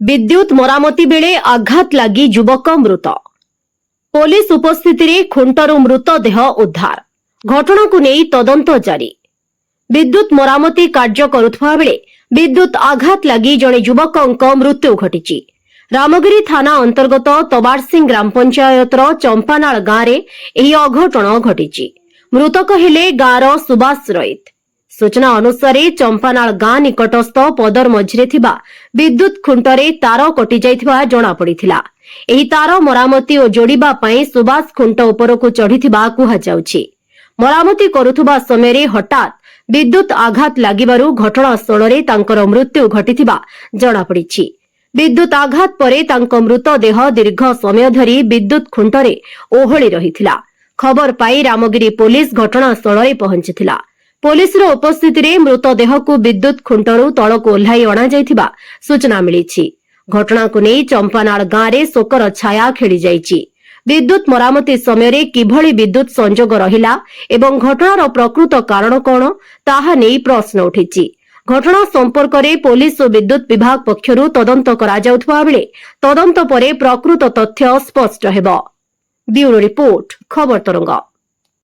विद्युत मरामती बेले आघात लगी युवक मृत। पुलिस उपस्थिति खुंटरू मृतदेह उद्धार। घटना को नहीं तदंत जारी। विद्युत मरामती कार्य करुवा बेले विद्युत आघात लगी जड़े युवक मृत्यु घटी। रामगिरी थाना अंतर्गत तबारसिंह ग्राम पंचायतर चंपानाल गांव में यह अघटन घटी। मृतक हेले गांवर सुभाष रईत। सूचना अनुसार चंपानाल गां निकटस्थ पदर मझिरे थिबा विद्युत खुंटरे तार कटि जाइथिबा जणा पड़िथिला। एही तार मरामती और जोड़िबा पई सुभाष खुंट उपरकु चढ़िथिबा कुहा जाउछि। मरामती करुथुबा समय हठात विद्युत आघात लागिबारु घटनास्थल तांकर मृत्यु घटिथिबा जणा पड़िछि। विद्युत आघात परे तांक मृतदेह दीर्घ समय धरी विद्युत खुंटरे ओहଳି रहिथिला। खबर पाई रामगिरी पुलिस घटनास्थल पहुंचीथिला। पुलिस उपस्थिति मृतदेह को विद्युत खुंटरू तलक ओह्लाई अणा जाइथिबा सूचना मिली। घटना को नहीं चंपानाल गांव में शोकर छाया खेली जाइछि। विद्युत मरामती समय किभली विद्युत संजोग रहिला एवं घटनार प्रकृत कारण कौन ताहा नहीं प्रश्न उठिछि। घटना संपर्क में पुलिस और विद्युत विभाग पक्षरु तदंत करा जाउथबा बेले तदंत परे प्रकृत तथ्य स्पष्ट हेबो। ब्यूरो रिपोर्ट खबर तरंग।